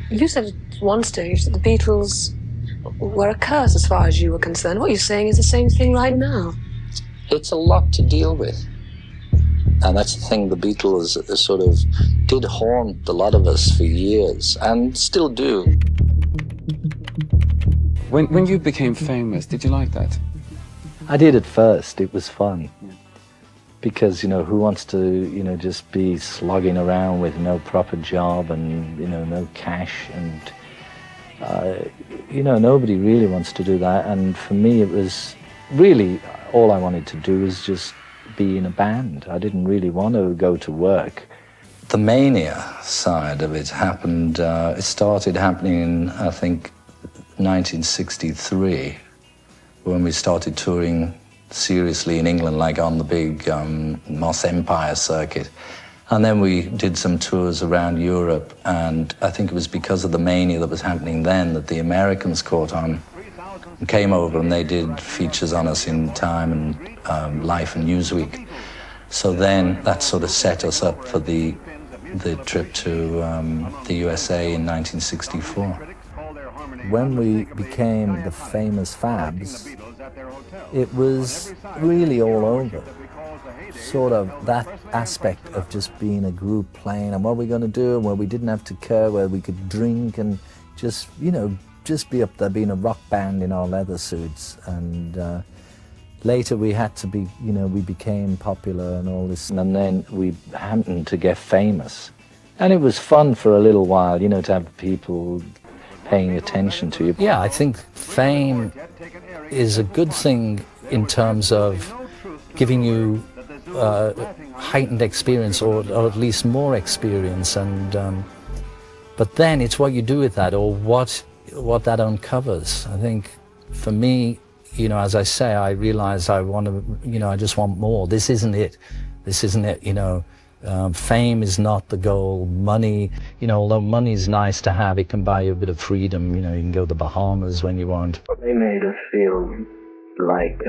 You said at one stage that the Beatles were a curse as far as you were concerned. What you're saying is the same thing right now. It's a lot to deal with. And that's the thing, the Beatles sort of did haunt a lot of us for years, and still do. When you became famous, did you like that? I did at first. It was fun. Yeah. Because, you know, who wants to, you know, just be slogging around with no proper job and, you know, no cash and, you know, nobody really wants to do that. And for me, it was really all I wanted to do was just be in a band. I didn't really want to go to work. The mania side of it happened, it started happening in, I think, 1963, when we started touring seriously in England, like on the big Moss Empire circuit. And then we did some tours around Europe, and I think it was because of the mania that was happening then that the Americans caught on and came over, and they did features on us in Time and Life and Newsweek. So then that sort of set us up for the trip to the USA in 1964. When we became the famous Fabs, it was really all over. Sort of that aspect of just being a group playing and what we're going to do, and where we didn't have to care, where we could drink and just, you know, just be up there being a rock band in our leather suits. And later we had to be, you know, we became popular and all this, and then we happened to get famous. And it was fun for a little while, you know, to have people paying attention to you. Yeah, I think fame is a good thing in terms of giving you heightened experience, or at least more experience, and but then it's what you do with that, or what that uncovers. I think for me, you know, as I say, I realize I want to, you know, I just want more. This isn't it, you know. Fame is not the goal. Money, you know, although money is nice to have, it can buy you a bit of freedom. You know, you can go to the Bahamas when you want. They made us feel like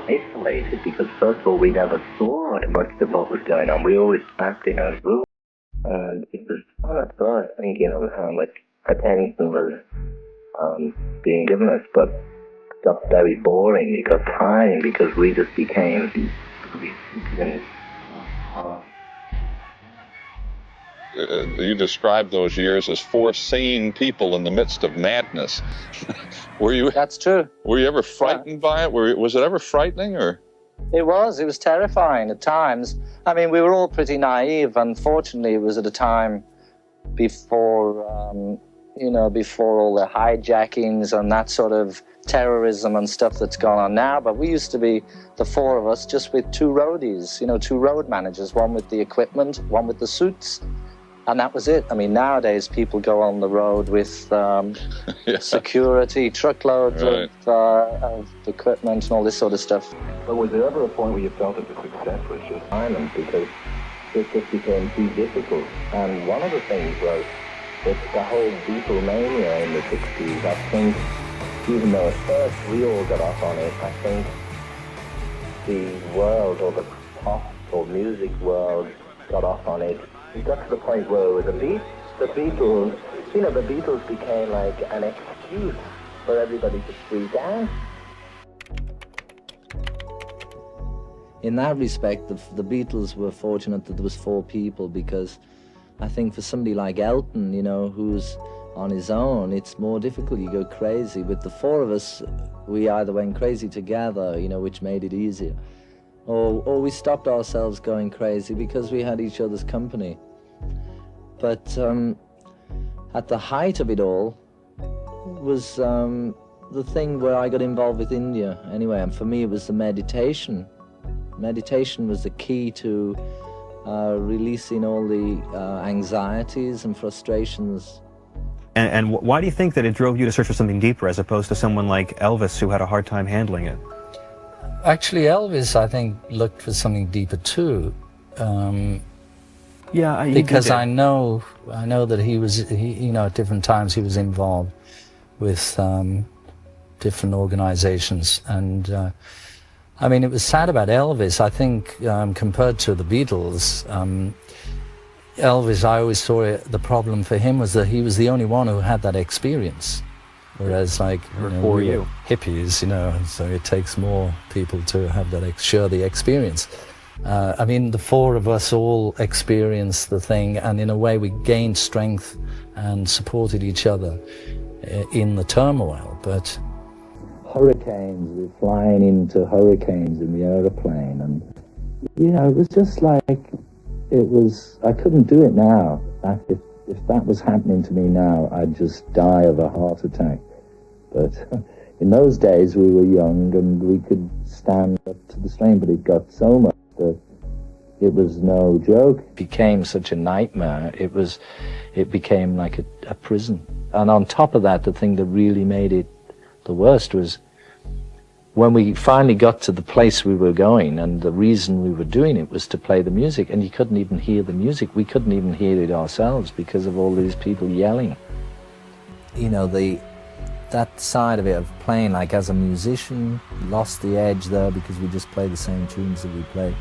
isolated, because first of all, we never saw much of what was going on. We always sat in our room, and it was fun at first, thinking of how much attention was being given us, but it got very boring. It got tiring, because we just became you described those years as four sane people in the midst of madness. Were you? That's true. Were you ever frightened by it? Was it ever frightening, or? It was terrifying at times. I mean, we were all pretty naive. Unfortunately, it was at a time before, you know, before all the hijackings and that sort of terrorism and stuff that's gone on now. But we used to be, the four of us, just with two roadies, you know, two road managers, one with the equipment, one with the suits. And that was it. I mean, nowadays people go on the road with security, truckloads of equipment and all this sort of stuff. But was there ever a point where you felt that the success was just silent because it just became too difficult? And one of the things was that the whole Beatlemania in the 60s, I think, even though at first we all got off on it, I think the world, or the pop or music world, got off on it. It got to the point where the Beatles, you know, the Beatles became like an excuse for everybody to freak out. In that respect, the Beatles were fortunate that there was four people, because I think for somebody like Elton, you know, who's on his own, it's more difficult. You go crazy. With the four of us, we either went crazy together, you know, which made it easier, or we stopped ourselves going crazy because we had each other's company. But at the height of it all was the thing where I got involved with India anyway, and for me it was the meditation. Meditation was the key to releasing all the anxieties and frustrations. And why do you think that it drove you to search for something deeper, as opposed to someone like Elvis, who had a hard time handling it? Actually, Elvis, I think, looked for something deeper too. Because I know that he was, you know, at different times he was involved with different organizations. And I mean, it was sad about Elvis. I think compared to the Beatles, Elvis, I always saw it, the problem for him was that he was the only one who had that experience. Whereas, like, For we you. were hippies, so it takes more people to have that, share the experience. I mean, the four of us all experienced the thing, and in a way we gained strength and supported each other in the turmoil. But hurricanes, we're flying into hurricanes in the aeroplane, and, it was just like, I couldn't do it now. If that was happening to me now, I'd just die of a heart attack. But in those days, we were young and we could stand up to the strain, but it got so much that it was no joke. It became such a nightmare. It became like a prison. And on top of that, the thing that really made it the worst was when we finally got to the place we were going, and the reason we were doing it was to play the music, and you couldn't even hear the music. We couldn't even hear it ourselves because of all these people yelling. That side of it, of playing like as a musician, lost the edge there because we just play the same tunes that we play.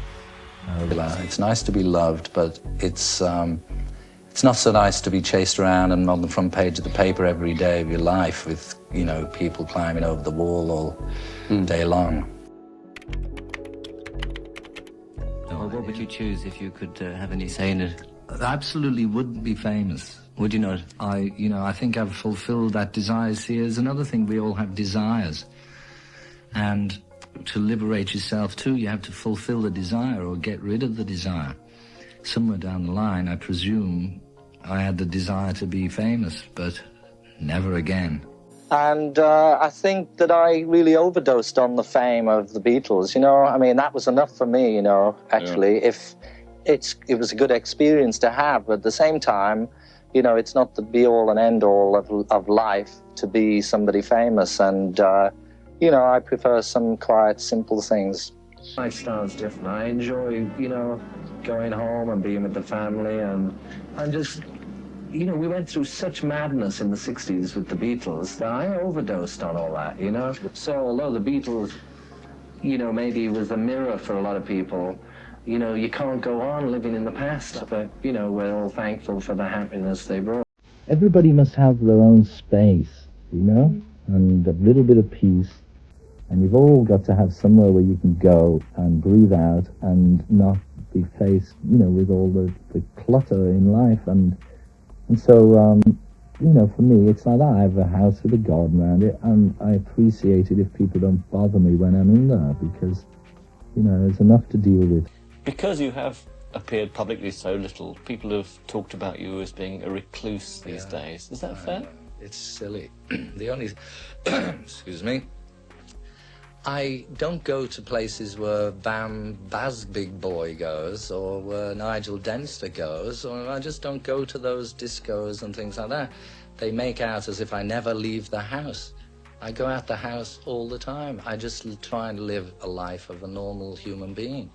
It's nice to be loved, but it's not so nice to be chased around and on the front page of the paper every day of your life with, people climbing over the wall all day long. Well, what would you choose if you could have any say in it? I absolutely wouldn't be famous. Would you not? I think I've fulfilled that desire. See, there's another thing, we all have desires. And to liberate yourself too, you have to fulfill the desire or get rid of the desire. Somewhere down the line, I presume, I had the desire to be famous, but never again. And I think that I really overdosed on the fame of the Beatles, I mean, that was enough for me, actually. Yeah. If it was a good experience to have, but at the same time, it's not the be-all and end-all of life to be somebody famous. And, I prefer some quiet, simple things. My style's different. I enjoy, going home and being with the family, and just... we went through such madness in the 60s with the Beatles that I overdosed on all that, So although the Beatles, maybe was a mirror for a lot of people, you can't go on living in the past, but, we're all thankful for the happiness they brought. Everybody must have their own space, and a little bit of peace, and you've all got to have somewhere where you can go and breathe out and not be faced, with all the clutter in life. And so, for me, it's like that. I have a house with a garden around it, and I appreciate it if people don't bother me when I'm in there, because, there's enough to deal with. Because you have appeared publicly so little, people have talked about you as being a recluse these days. Is that fair? It's silly. The only... excuse me. I don't go to places where Bam Baz Big Boy goes, or where Nigel Denster goes, or I just don't go to those discos and things like that. They make out as if I never leave the house. I go out the house all the time. I just try and live a life of a normal human being.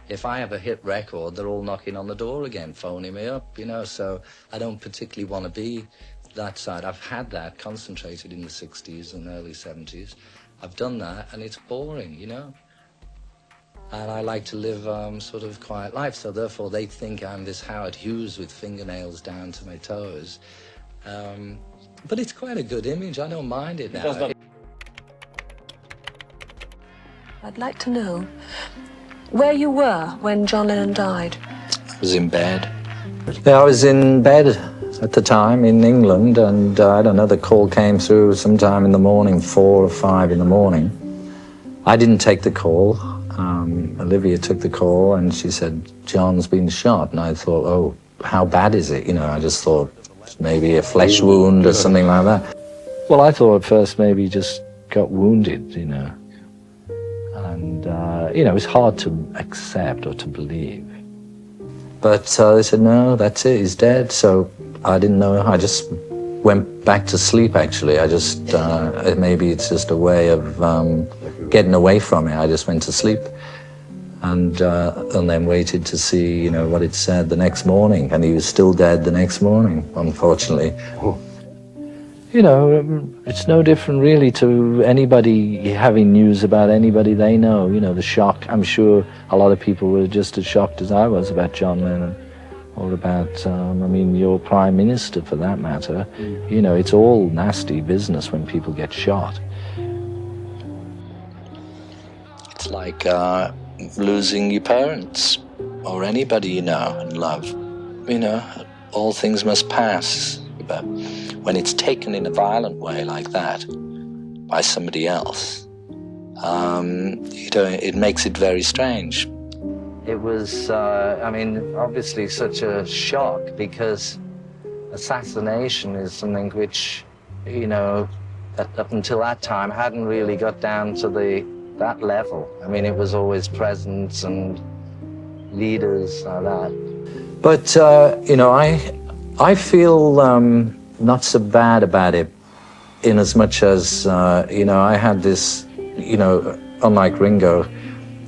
If I have a hit record, they're all knocking on the door again, phoning me up, so I don't particularly want to be that side. I've had that concentrated in the 60s and early 70s. I've done that, and it's boring, And I like to live sort of quiet life, so therefore they think I'm this Howard Hughes with fingernails down to my toes. But it's quite a good image. I don't mind it now. I'd like to know where you were when John Lennon died. I was in bed. Yeah, I was in bed at the time in England, and I don't know, the call came through sometime in the morning, 4 or 5 in the morning. I didn't take the call. Olivia took the call, and she said, John's been shot. And I thought, oh, how bad is it? I just thought maybe a flesh wound or something like that. Well, I thought at first maybe he just got wounded, And, it was hard to accept or to believe. But they said, no, that's it, he's dead. So I didn't know. I just went back to sleep, actually. I just, maybe it's just a way of getting away from it. I just went to sleep and then waited to see, what it said the next morning. And he was still dead the next morning, unfortunately. Oh. It's no different really to anybody having news about anybody they know. The shock. I'm sure a lot of people were just as shocked as I was about John Lennon. or about, I mean, your prime minister for that matter. You know, it's all nasty business when people get shot. It's like losing your parents or anybody you know and love. You know, all things must pass. But when it's taken in a violent way like that by somebody else, you know, it makes it very strange. It was, I mean, obviously such a shock because assassination is something which, you know, up until that time hadn't really got down to that level. I mean, it was always presidents and leaders like that. But, you know, I feel not so bad about it in as much as, you know, I had this, you know, unlike Ringo,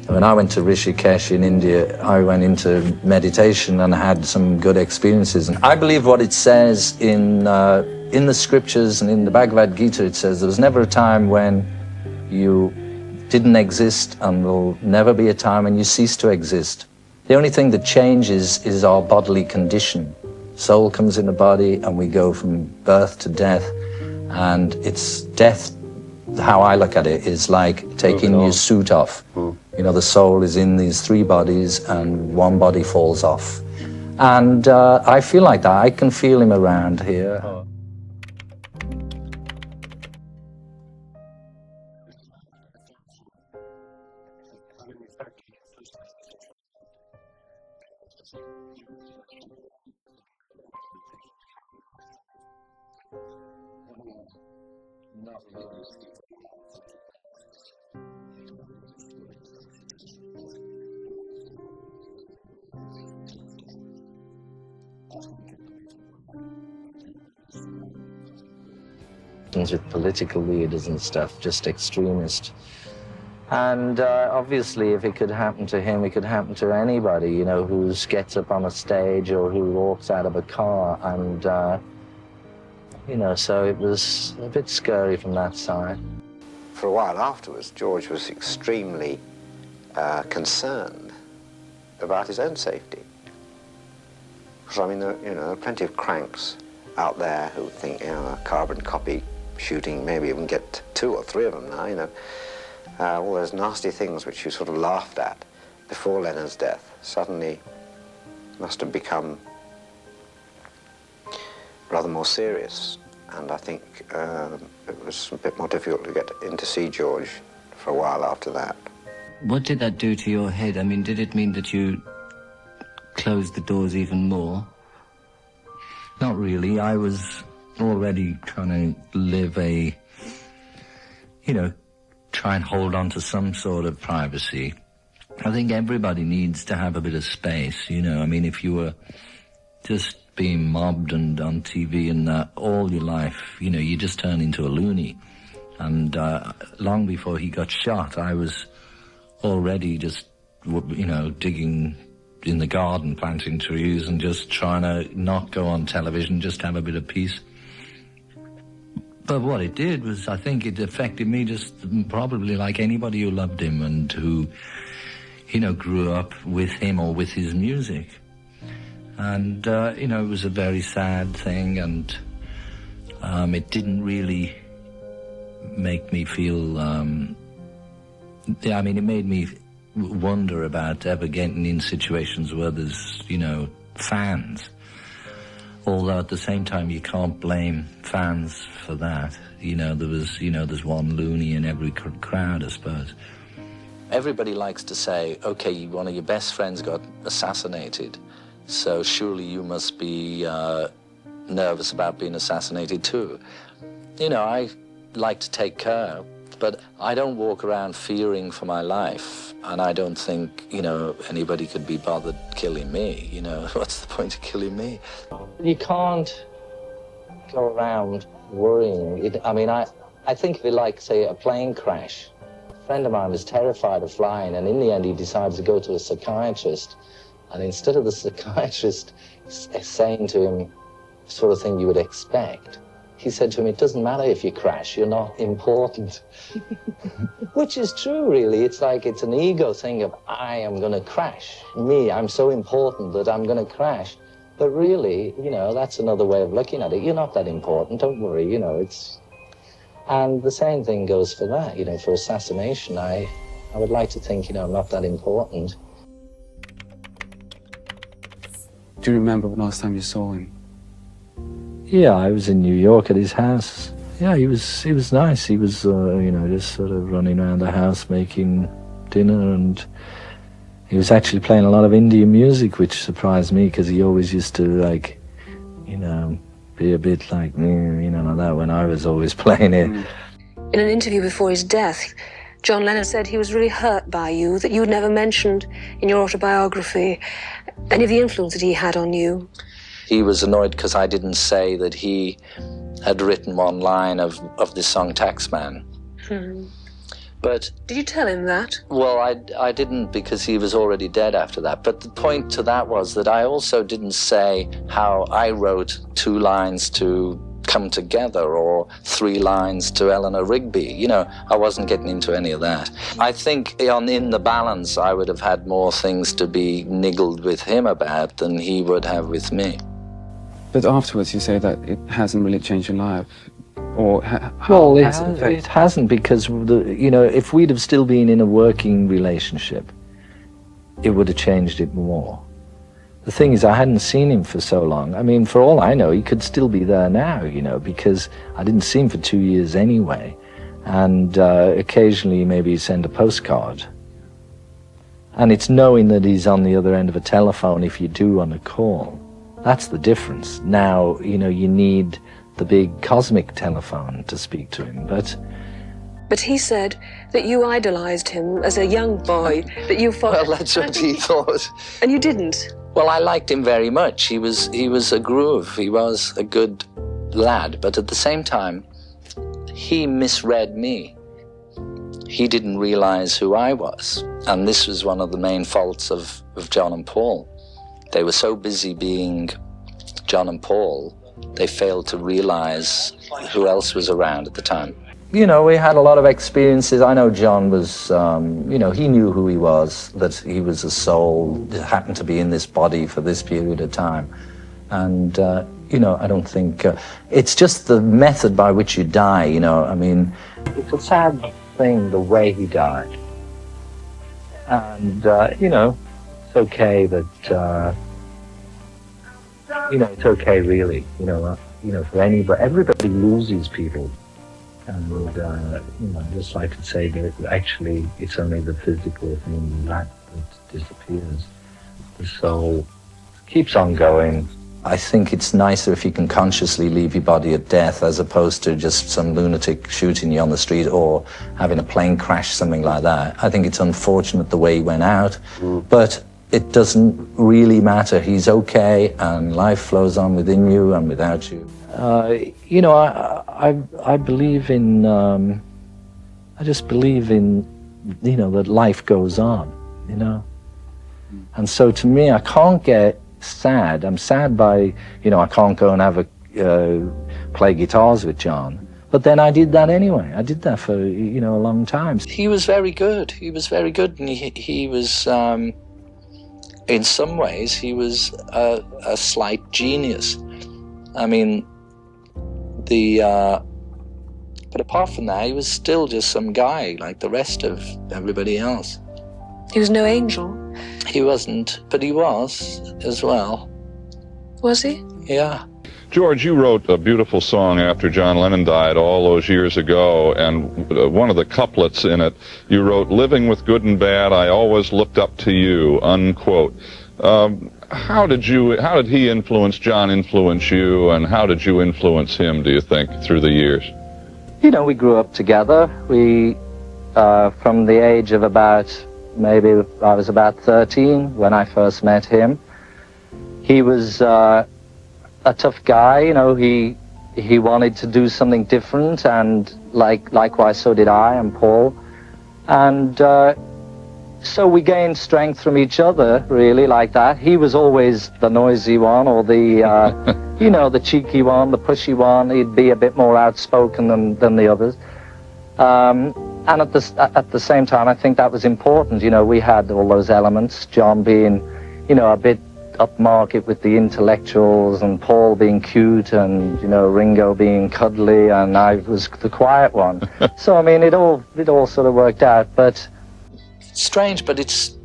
when I went to Rishikesh in India, I went into meditation and had some good experiences. And I believe what it says in the scriptures and in the Bhagavad Gita, it says there was never a time when you didn't exist, and there'll never be a time when you cease to exist. The only thing that changes is our bodily condition. Soul comes in the body and we go from birth to death, and it's death, how I look at it, is like taking your suit off. You know, the soul is in these three bodies and one body falls off. And I feel like that. I can feel him around here. With political leaders and stuff, just extremist. And obviously, if it could happen to him, it could happen to anybody, you know, who gets up on a stage or who walks out of a car. And, you know, so it was a bit scary from that side. For a while afterwards, George was extremely concerned about his own safety. Because, I mean, there are plenty of cranks out there who think, you know, a carbon copy shooting, maybe even get 2 or 3 of them now, you know. All those nasty things which you sort of laughed at before Lennon's death suddenly must have become rather more serious. And I think it was a bit more difficult to get in to see George for a while after that. What did that do to your head? I mean, did it mean that you closed the doors even more? Not really. I was already trying to live try and hold on to some sort of privacy. I think everybody needs to have a bit of space, you know. I mean, if you were just being mobbed and on TV and all your life, you know, you just turn into a loony. And long before he got shot, I was already just, you know, digging in the garden, planting trees and just trying to not go on television, just have a bit of peace. But what it did was, I think it affected me just probably like anybody who loved him and who, you know, grew up with him or with his music. And, you know, it was a very sad thing, and it didn't really make me feel, I mean, it made me wonder about ever getting in situations where there's, you know, fans. Although at the same time, you can't blame fans for that. You know, there's one loony in every crowd, I suppose. Everybody likes to say, okay, one of your best friends got assassinated, so surely you must be nervous about being assassinated too. You know, I like to take care, but I don't walk around fearing for my life, and I don't think, you know, anybody could be bothered killing me. You know, what's the point of killing me? You can't go around worrying. I mean, I think of it like, say, a plane crash. A friend of mine was terrified of flying, and in the end he decided to go to a psychiatrist. And instead of the psychiatrist saying to him the sort of thing you would expect, he said to him, it doesn't matter if you crash, you're not important. Which is true, really. It's like it's an ego thing of, I am going to crash. Me, I'm so important that I'm going to crash. But really, you know, that's another way of looking at it. You're not that important, don't worry, you know, it's... And the same thing goes for that, you know, for Assassination. I would like to think, you know, I'm not that important. Do you remember the last time you saw him? Yeah, I was in New York at his house. Yeah, he was nice. He was, you know, just sort of running around the house making dinner, and he was actually playing a lot of Indian music, which surprised me because he always used to, like, you know, be a bit like me, you know, like that when I was always playing it. In an interview before his death, John Lennon said he was really hurt by you, that you'd never mentioned in your autobiography any of the influence that he had on you. He was annoyed because I didn't say that he had written one line of the song Taxman. But... Did you tell him that? Well, I didn't, because he was already dead after that. But the point to that was that I also didn't say how I wrote 2 lines to Come Together or 3 lines to Eleanor Rigby. You know, I wasn't getting into any of that. I think in the balance, I would have had more things to be niggled with him about than he would have with me. But afterwards you say that it hasn't really changed your life. Or well, it hasn't, because, you know, if we'd have still been in a working relationship, it would have changed it more. The thing is, I hadn't seen him for so long. I mean, for all I know, he could still be there now, you know, because I didn't see him for 2 years anyway. And occasionally maybe he'd send a postcard. And it's knowing that he's on the other end of a telephone if you do on a call. That's the difference. Now, you know, you need the big cosmic telephone to speak to him, But he said that you idolized him as a young boy, that you thought... Well, that's what he thought. And you didn't? Well, I liked him very much. He was a groove. He was a good lad, but at the same time, he misread me. He didn't realize who I was, and this was one of the main faults of John and Paul. They were so busy being John and Paul, they failed to realize who else was around at the time. You know, we had a lot of experiences. I know John was, you know, he knew who he was, that he was a soul that happened to be in this body for this period of time. And, you know, I don't think, it's just the method by which you die, you know. I mean, it's a sad thing, the way he died. And, you know, it's okay that, you know, it's okay really, you know, for anybody, everybody loses people. And, you know, just like to say that actually it's only the physical thing that disappears. The soul keeps on going. I think it's nicer if you can consciously leave your body at death as opposed to just some lunatic shooting you on the street or having a plane crash, something like that. I think it's unfortunate the way he went out, but it doesn't really matter. He's okay, and life flows on within you and without you. You know, I believe in, I just believe in, you know, that life goes on, you know. And so to me, I can't get sad. I'm sad by, you know, I can't go and have play guitars with John. But then I did that anyway. I did that for, you know, a long time. He was very good. He was very good, and he was, in some ways, he was a slight genius. I mean, but apart from that, he was still just some guy like the rest of everybody else. He was no angel? He wasn't, but he was as well. Was he? Yeah. George, you wrote a beautiful song after John Lennon died all those years ago, and one of the couplets in it, you wrote, "Living with good and bad, I always looked up to you," unquote. How did he influence, John influence you, and how did you influence him, do you think, through the years? You know, we grew up together. We, from the age of about, maybe I was about 13 when I first met him. He was a tough guy, you know, he wanted to do something different, and likewise so did I and Paul. And so we gained strength from each other, really, like that. He was always the noisy one, or the, you know, the cheeky one, the pushy one. He'd be a bit more outspoken than the others. And at the same time, I think that was important. You know, we had all those elements, John being, you know, a bit upmarket with the intellectuals, and Paul being cute, and Ringo being cuddly, and I was the quiet one. So I mean, it all sort of worked out. But strange, but it's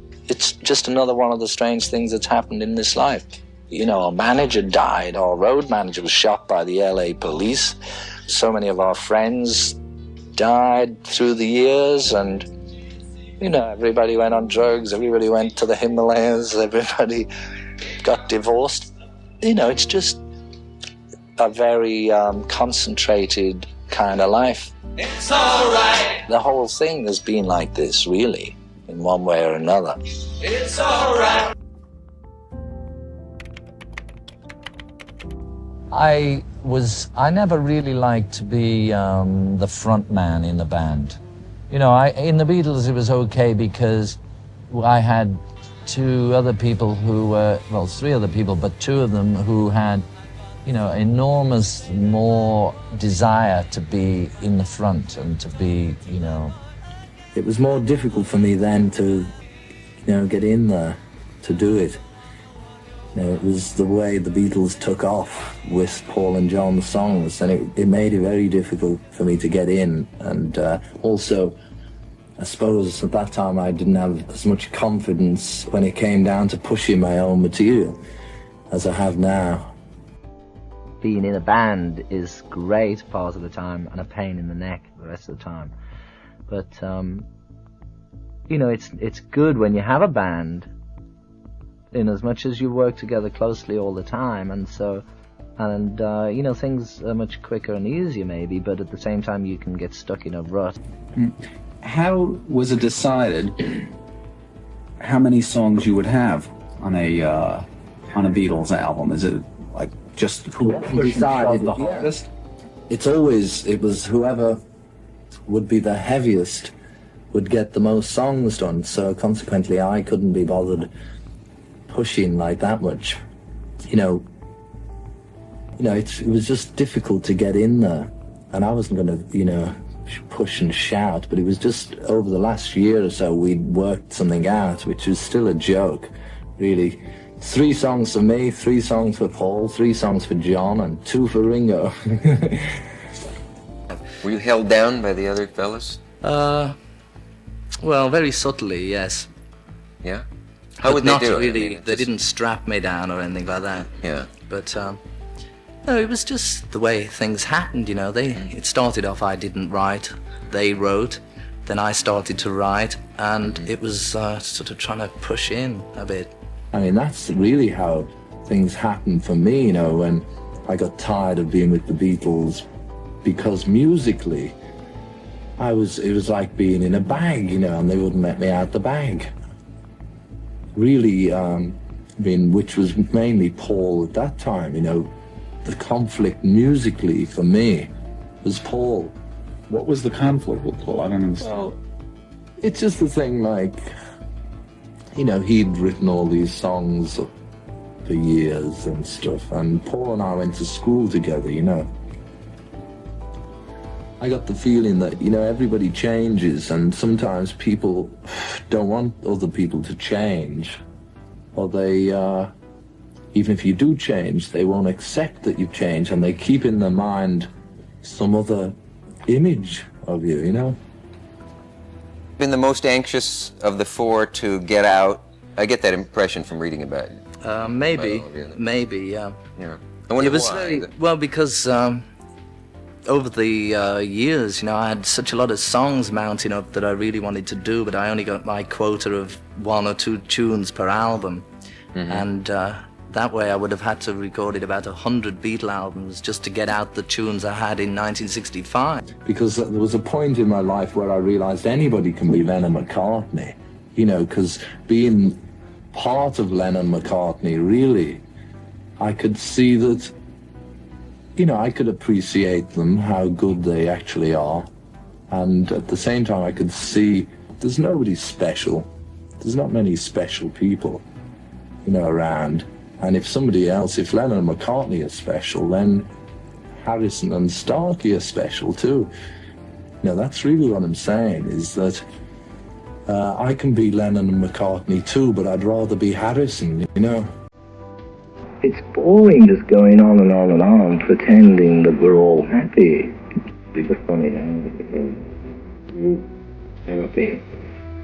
just another one of the strange things that's happened in this life. Our manager died. Our road manager was shot by the LA police. So many of our friends died through the years, and everybody went on drugs, everybody went to the Himalayas, everybody got divorced. It's just a very concentrated kind of life. It's all right. The whole thing has been like this, really, in one way or another. It's all right. I never really liked to be the front man in the band. In the Beatles it was okay because I had two other people who were, well, three other people, but two of them who had, enormous more desire to be in the front and to be, It was more difficult for me then to, get in there, to do it. It was the way the Beatles took off with Paul and John's songs, and it made it very difficult for me to get in. And also, I suppose at that time I didn't have as much confidence when it came down to pushing my own material as I have now. Being in a band is great part of the time and a pain in the neck the rest of the time. But, it's good when you have a band, in as much as you work together closely all the time, and things are much quicker and easier maybe, but at the same time you can get stuck in a rut. How was it decided how many songs you would have on a Beatles album? Is it like just whoever decided the hardest? It was whoever would be the heaviest would get the most songs done, so consequently I couldn't be bothered pushing like that much. It was just difficult to get in there, and I wasn't going to, push and shout, but it was just over the last year or so we'd worked something out, which was still a joke, really. 3 songs for me, 3 songs for Paul, 3 songs for John, and 2 for Ringo. Were you held down by the other fellas? Well, very subtly, yes. Yeah? How would they do it? Not really. They didn't strap me down or anything like that. Yeah. But, no, it was just the way things happened, It started off I didn't write, they wrote, then I started to write, and it was sort of trying to push in a bit. I mean, that's really how things happened for me, when I got tired of being with the Beatles, because musically, it was like being in a bag, and they wouldn't let me out the bag. Really, which was mainly Paul at that time, the conflict musically for me was Paul. What was the conflict with Paul? I don't understand. Well, it's just the thing, like, he'd written all these songs for years and stuff, and Paul and I went to school together, I got the feeling that, everybody changes, and sometimes people don't want other people to change, or they, even if you do change, they won't accept that you've changed, and they keep in their mind some other image of you, Been the most anxious of the 4 to get out? I get that impression from reading about it. Maybe, yeah. Yeah. I wonder it was why. Well, because over the years, I had such a lot of songs mounting up that I really wanted to do, but I only got my quota of 1 or 2 tunes per album. Mm-hmm. And that way I would have had to have recorded about 100 Beatle albums just to get out the tunes I had in 1965. Because there was a point in my life where I realized anybody can be Lennon McCartney, because being part of Lennon McCartney, really, I could see that, I could appreciate them, how good they actually are, and at the same time I could see there's nobody special. There's not many special people, around. And if Lennon and McCartney are special, then Harrison and Starkey are special too. That's really what I'm saying, is that I can be Lennon and McCartney too, but I'd rather be Harrison, It's boring just going on and on and on, pretending that we're all happy. It's just funny,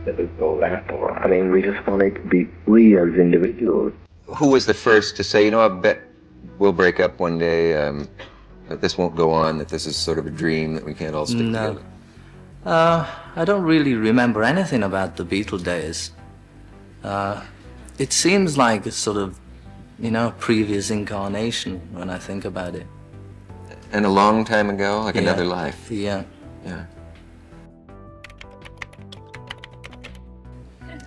that it's all that, or, I mean, we just want it to be we as individuals. Who was the first to say, you know, I bet we'll break up one day, that this won't go on, that this is sort of a dream, that we can't all stick together? I don't really remember anything about the Beatle days. It seems like a sort of, you know, previous incarnation when I think about it. And a long time ago, like another life. Yeah. Yeah.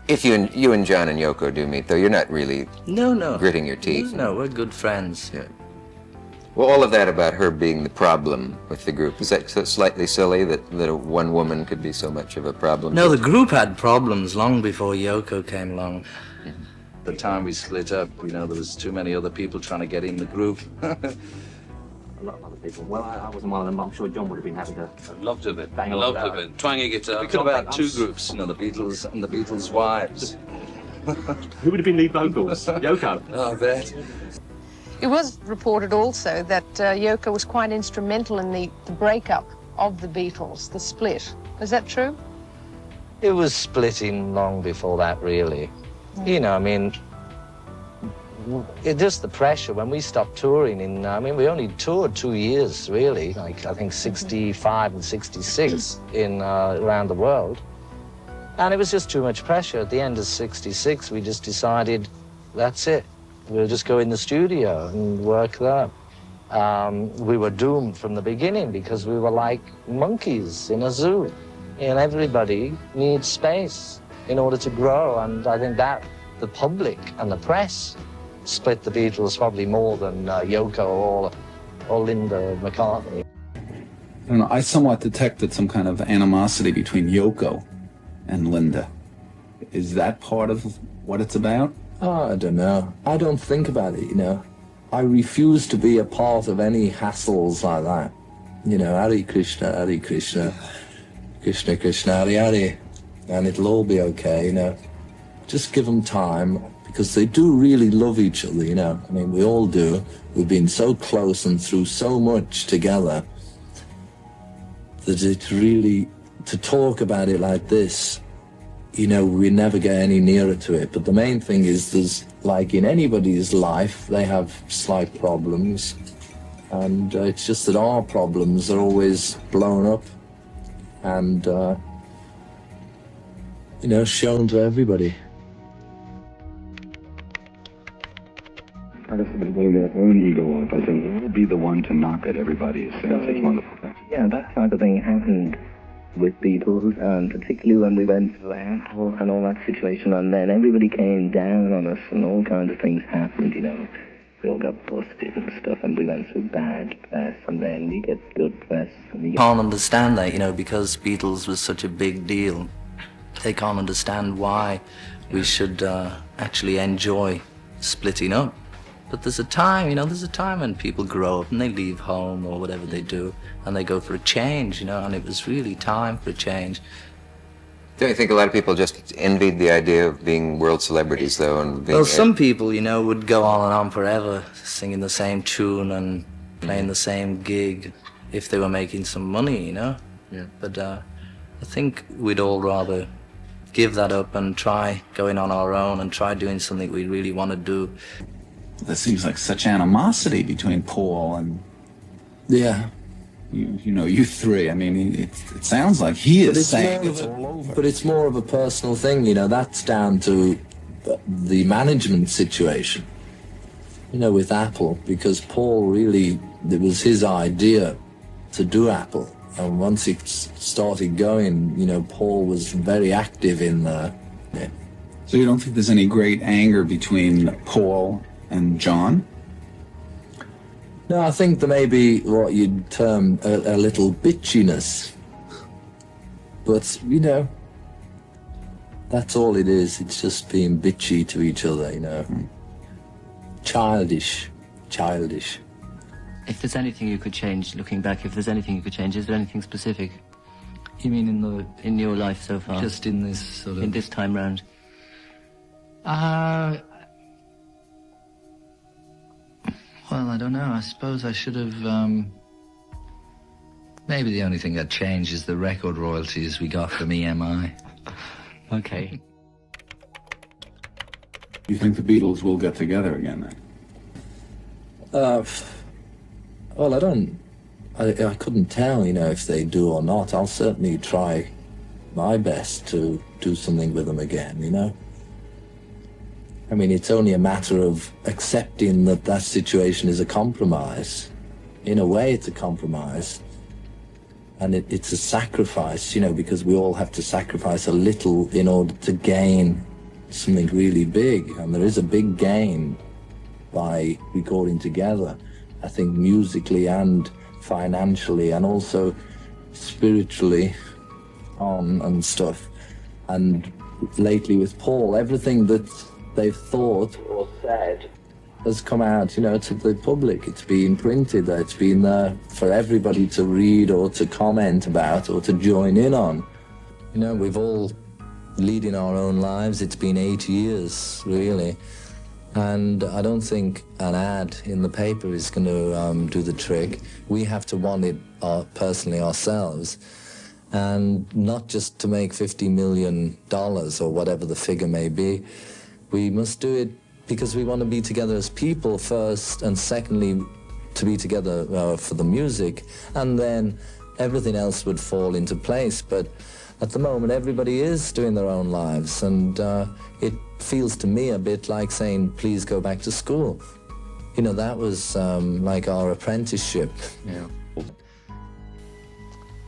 If you and John and Yoko do meet, though, you're not really gritting your teeth. No, we're good friends. Yeah. Well, all of that about her being the problem with the group, is that slightly silly that one woman could be so much of a problem? No, the group had problems long before Yoko came along. The time we split up, you know, there was too many other people trying to get in the group. A lot of other people. Well, I wasn't one of them, but I'm sure John would have been happy to. I loved of it. Bang I loved of it. Twang a guitar. We could have had two groups, you know, the Beatles and the Beatles' wives. Who would have been lead vocals? Yoko. Oh, I bet. It was reported also that Yoko was quite instrumental in the breakup of the Beatles, the split. Is that true? It was splitting long before that, really. You know, I mean, it just the pressure when we stopped touring we only toured 2 years, really, like I think 65 and 66 around the world. And it was just too much pressure. At the end of 66, we just decided, that's it. We'll just go in the studio and work there. We were doomed from the beginning because we were like monkeys in a zoo. And everybody needs space in order to grow. And I think that the public and the press split the Beatles probably more than Yoko or Linda McCartney. I don't know, I somewhat detected some kind of animosity between Yoko and Linda. Is that part of what it's about? Oh, I don't know. I don't think about it, you know. I refuse to be a part of any hassles like that. You know, Hare Krishna, Krishna Krishna, Hare Hare, and it'll all be okay, you know. Just give them time, because they do really love each other, you know. I mean, we all do. We've been so close and through so much together that it really, to talk about it like this, you know, we never get any nearer to it. But the main thing is there's, like in anybody's life, they have slight problems. And it's just that our problems are always blown up and, you know, shown to everybody. I just believe their own ego up. I think we'll be the one to knock at everybody's such wonderful things. Yeah, that type of thing happened with Beatles, and particularly when we went to Apple and all that situation, and then everybody came down on us, and all kinds of things happened, you know. We all got busted and stuff, and we went through bad press, and then you get good press. And Can't understand that, you know, because Beatles was such a big deal. They can't understand why we should actually enjoy splitting up. But there's a time, you know, there's a time when people grow up and they leave home or whatever they do, and they go for a change, you know, and it was really time for a change. Don't you think a lot of people just envied the idea of being world celebrities, though? And being, well, some people, you know, would go on and on forever, singing the same tune and playing the same gig if they were making some money, you know? Yeah. But I think we'd all rather give that up and try going on our own and try doing something we really want to do. There seems like such animosity between Paul and you know, you three. I mean, it sounds like he is saying it's all over. But it's more of a personal thing, you know. That's down to the management situation, you know, with Apple, because Paul really, it was his idea to do Apple. And once it started going, you know, Paul was very active in there. Yeah. So you don't think there's any great anger between Paul and John? No, I think there may be what you'd term a little bitchiness. But, you know, that's all it is. It's just being bitchy to each other, you know. Childish. If there's anything you could change, looking back, if there's anything you could change, is there anything specific? You mean in your life so far? Just in this sort of... In this time round? Well, I don't know. I suppose I should have... Maybe the only thing that changed is the record royalties we got from EMI. Okay. You think the Beatles will get together again then? Well, I couldn't tell, if they do or not. I'll certainly try my best to do something with them again, I mean, it's only a matter of accepting that situation is a compromise. In a way, it's a compromise. And it's a sacrifice, because we all have to sacrifice a little in order to gain something really big. And there is a big gain by recording together, I think musically and financially and also spiritually and stuff. And lately with Paul, everything that they've thought or said has come out, to the public. It's been printed, it's been there for everybody to read or to comment about or to join in on. We've all leading our own lives. It's been 8 years, really. And I don't think an ad in the paper is going to do the trick. We have to want it personally ourselves. And not just to make $50 million or whatever the figure may be. We must do it because we want to be together as people first, and secondly, to be together for the music, and then everything else would fall into place. But at the moment, everybody is doing their own lives, and it feels to me a bit like saying, please go back to school. That was like our apprenticeship. Yeah.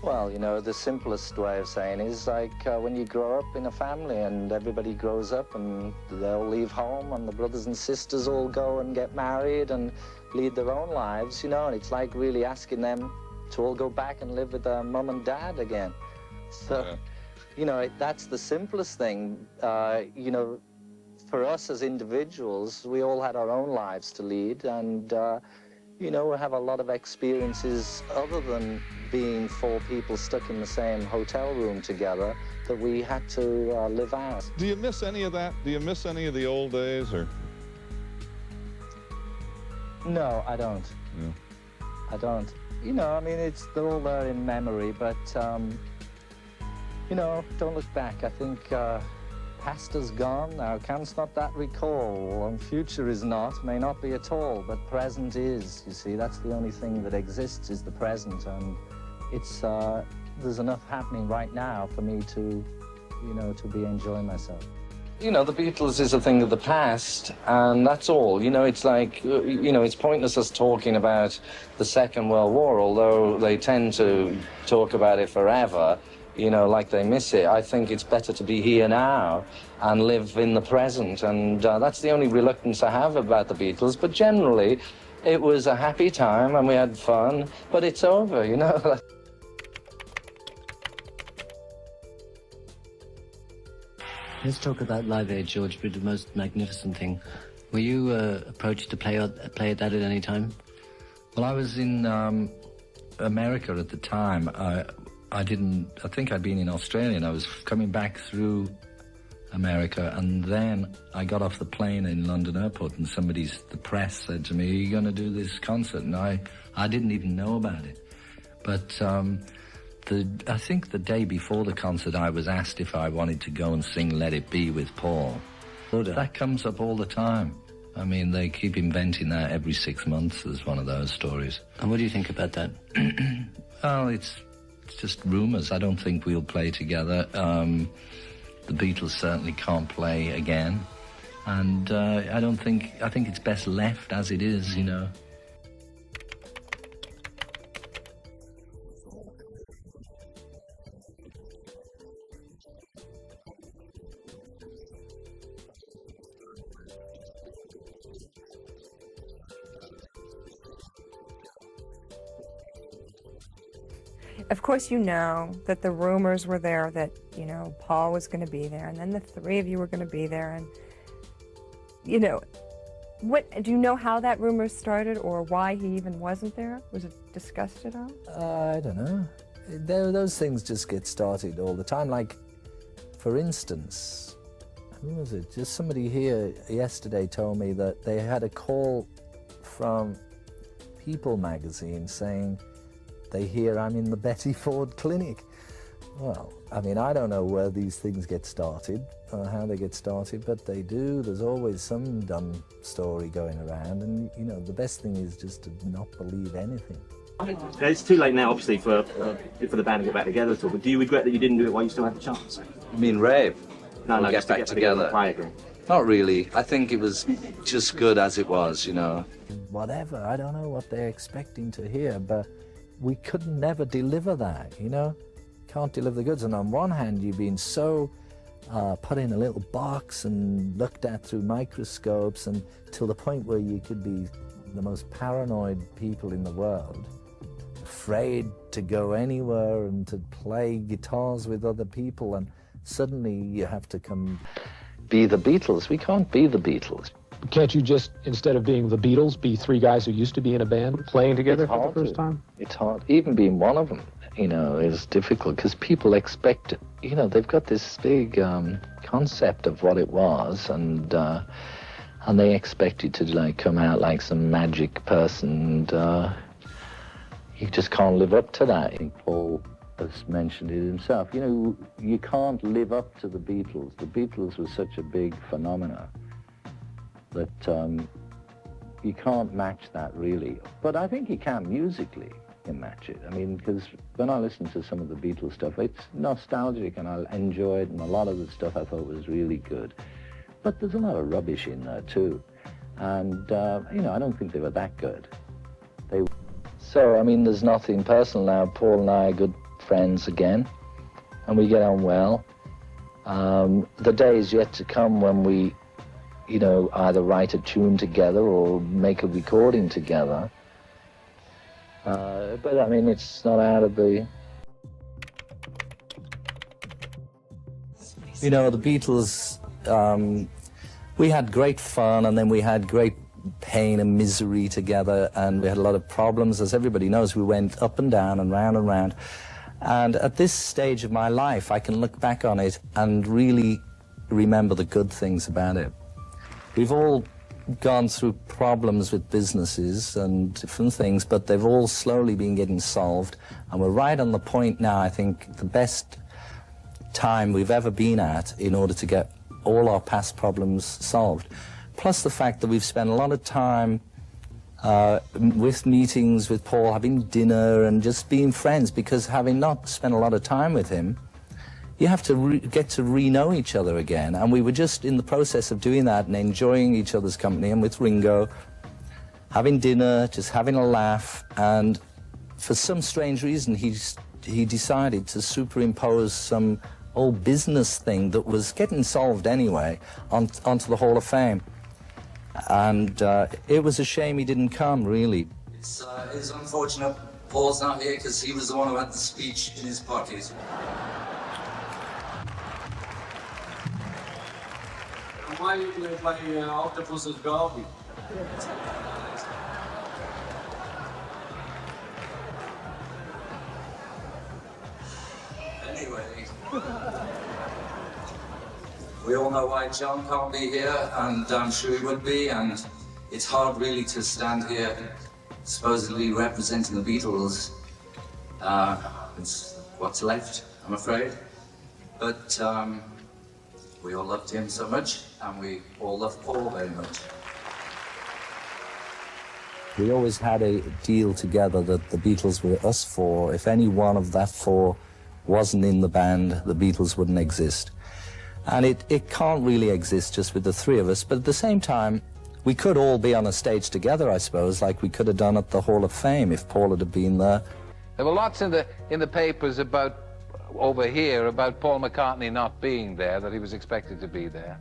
Well, the simplest way of saying is like when you grow up in a family and everybody grows up and they'll leave home and the brothers and sisters all go and get married and lead their own lives, and it's like really asking them to all go back and live with their mum and dad again. So, that's the simplest thing. For us as individuals, we all had our own lives to lead, and we have a lot of experiences other than being four people stuck in the same hotel room together that we had to live out. Do you miss any of that? Do you miss any of the old days, or? No, I don't. Yeah. I don't. I mean, they're all there in memory, but, don't look back. I think past is gone, now canst not that recall, and future is not, may not be at all, but present is, you see. That's the only thing that exists, is the present, and it's, there's enough happening right now for me to, to be enjoying myself. The Beatles is a thing of the past, and that's all. It's like, it's pointless us talking about the Second World War, although they tend to talk about it forever, like they miss it. I think it's better to be here now and live in the present, and that's the only reluctance I have about the Beatles, but generally, it was a happy time, and we had fun, but it's over, Let's talk about Live Aid, George, but the most magnificent thing. Were you approached to play at that at any time? Well, I was in America at the time. I think I'd been in Australia, and I was coming back through America, and then I got off the plane in London Airport, and the press said to me, are you going to do this concert? And I didn't even know about it. But I think the day before the concert, I was asked if I wanted to go and sing Let It Be with Paul. That comes up all the time. I mean, they keep inventing that every 6 months. There's one of those stories. And what do you think about that? Well, it's just rumours. I don't think we'll play together. The Beatles certainly can't play again. And I think it's best left as it is, Of course, you know that the rumors were there that, Paul was going to be there, and then the three of you were going to be there, and, do you know how that rumor started or why he even wasn't there? Was it discussed at all? I don't know. Those things just get started all the time. Like, for instance, who was it? Just somebody here yesterday told me that they had a call from People magazine saying they hear I'm in the Betty Ford Clinic. Well, I mean, I don't know where these things get started or how they get started, but they do. There's always some dumb story going around, and you know, the best thing is just to not believe anything. It's too late now, obviously, for the band to get back together at all, but do you regret that you didn't do it while you still had the chance? You mean rave? No, Get back together. And play again. Not really. I think it was just good as it was, you know. Whatever, I don't know what they're expecting to hear, but we could never deliver that, you know? Can't deliver the goods. And on one hand, you've been so put in a little box and looked at through microscopes, and till the point where you could be the most paranoid people in the world, afraid to go anywhere and to play guitars with other people, and suddenly you have to come be the Beatles. We can't be the Beatles. Can't you just, instead of being the Beatles, be three guys who used to be in a band playing together for the first time? It's hard. Even being one of them, you know, is difficult because people expect it. You know, they've got this big concept of what it was, and they expect you to like come out like some magic person, and you just can't live up to that. I think Paul has mentioned it himself. You know, you can't live up to the Beatles. The Beatles was such a big phenomena that you can't match that really. But I think you can musically, you can match it. I mean, because when I listen to some of the Beatles stuff, it's nostalgic and I enjoy it, and a lot of the stuff I thought was really good. But there's a lot of rubbish in there too. And, you know, I don't think they were that good. So, I mean, there's nothing personal now. Paul and I are good friends again, and we get on well. The day is yet to come when we, you know, either write a tune together or make a recording together. But I mean, it's not out of the... You know, the Beatles, we had great fun, and then we had great pain and misery together, and we had a lot of problems. As everybody knows, we went up and down and round and round. And at this stage of my life, I can look back on it and really remember the good things about it. We've all gone through problems with businesses and different things, but they've all slowly been getting solved. And we're right on the point now, I think, the best time we've ever been at in order to get all our past problems solved. Plus the fact that we've spent a lot of time with meetings with Paul, having dinner and just being friends, because having not spent a lot of time with him, you have to get to re-know each other again. And we were just in the process of doing that and enjoying each other's company, and with Ringo, having dinner, just having a laugh, and for some strange reason he decided to superimpose some old business thing that was getting solved anyway onto the Hall of Fame. And it was a shame he didn't come, really. It's unfortunate Paul's not here because he was the one who had the speech in his pocket. Why you play Octopus's Garvey? Anyway, we all know why John can't be here, and I'm sure he would be, and it's hard really to stand here supposedly representing the Beatles. It's what's left, I'm afraid. But we all loved him so much, and we all love Paul very much. We always had a deal together that the Beatles were us four. If any one of that four wasn't in the band, the Beatles wouldn't exist. And it can't really exist just with the three of us, but at the same time, we could all be on a stage together, I suppose, like we could have done at the Hall of Fame if Paul had been there. There were lots in the papers about, over here, about Paul McCartney not being there, that he was expected to be there.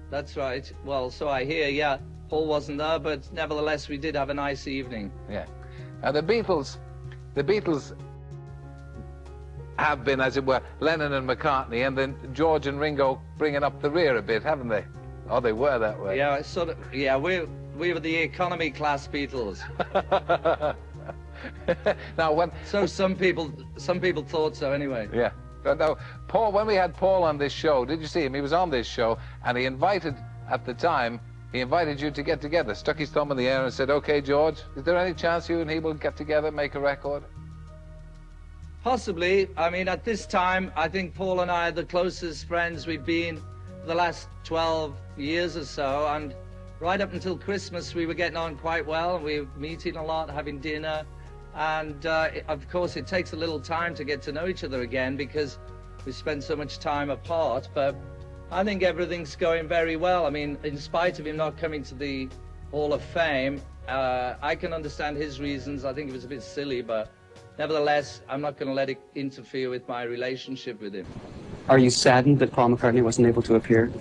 That's right. Well, so I hear, yeah. Paul wasn't there, but nevertheless, we did have a nice evening. Yeah. Now, the Beatles have been, as it were, Lennon and McCartney, and then George and Ringo bringing up the rear a bit, haven't they? Oh, they were that way. Yeah, sort of. Yeah, we were the economy class Beatles. Now, when some people thought so anyway. Yeah. No, Paul. When we had Paul on this show, did you see him? He was on this show, and he invited at the time He invited you to get together, stuck his thumb in the air and said, "Okay, George, is there any chance you and he will get together, make a record?" Possibly. I mean, at this time, I think Paul and I are the closest friends we've been for the last 12 years or so, and right up until Christmas, we were getting on quite well, and we were meeting a lot, having dinner, and of course, it takes a little time to get to know each other again because we spend so much time apart, but I think everything's going very well. I mean, in spite of him not coming to the Hall of Fame, I can understand his reasons. I think it was a bit silly, but nevertheless, I'm not going to let it interfere with my relationship with him. Are you saddened that Paul McCartney wasn't able to appear?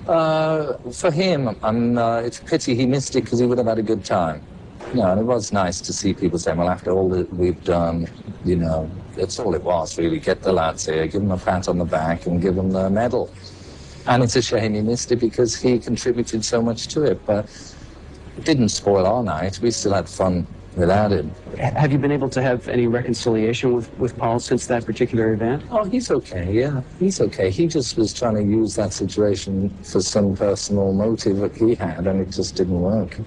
For him, it's a pity he missed it because he would have had a good time. You know, and it was nice to see people saying, well, after all that we've done, you know, that's all it was, really. Get the lads here, give them a pat on the back and give them the medal. And it's a shame he missed it because he contributed so much to it, but it didn't spoil our night. We still had fun without him. Have you been able to have any reconciliation with Paul since that particular event? Oh, he's okay, yeah. He's okay. He just was trying to use that situation for some personal motive that he had, and it just didn't work.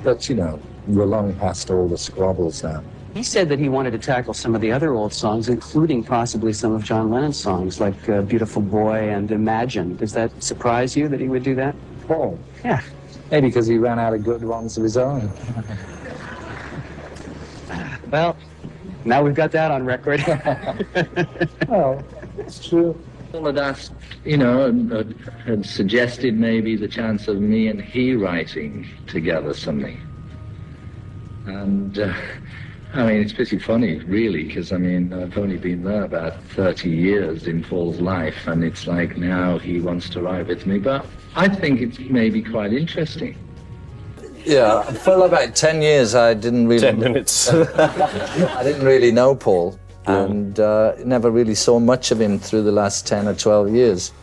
But, you know, we're long past all the squabbles now. He said that he wanted to tackle some of the other old songs, including possibly some of John Lennon's songs, like Beautiful Boy and Imagine. Does that surprise you that he would do that? Paul? Yeah. Maybe because he ran out of good ones of his own. Well, now we've got that on record. Well, it's true. Paul had asked, you know, had suggested maybe the chance of me and he writing together something. And, I mean, it's pretty funny, really, because, I mean, I've only been there about 30 years in Paul's life, and it's like now he wants to write with me, but I think it's maybe quite interesting. Yeah, for about 10 years I didn't really... 10 minutes. I didn't really know Paul, and never really saw much of him through the last 10 or 12 years.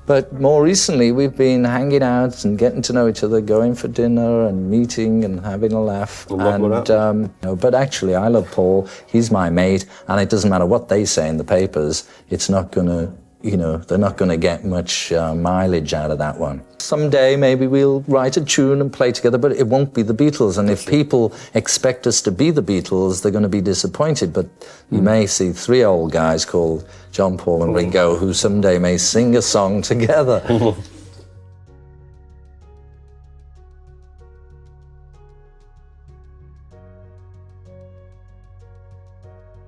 But more recently we've been hanging out and getting to know each other, going for dinner and meeting and having a laugh. But actually I love Paul, he's my mate, and it doesn't matter what they say in the papers, it's not going to, you know, they're not going to get much mileage out of that one. Someday maybe we'll write a tune and play together, but it won't be the Beatles. And if people expect us to be the Beatles, they're going to be disappointed. But you may see three old guys called John, Paul and Ringo who someday may sing a song together.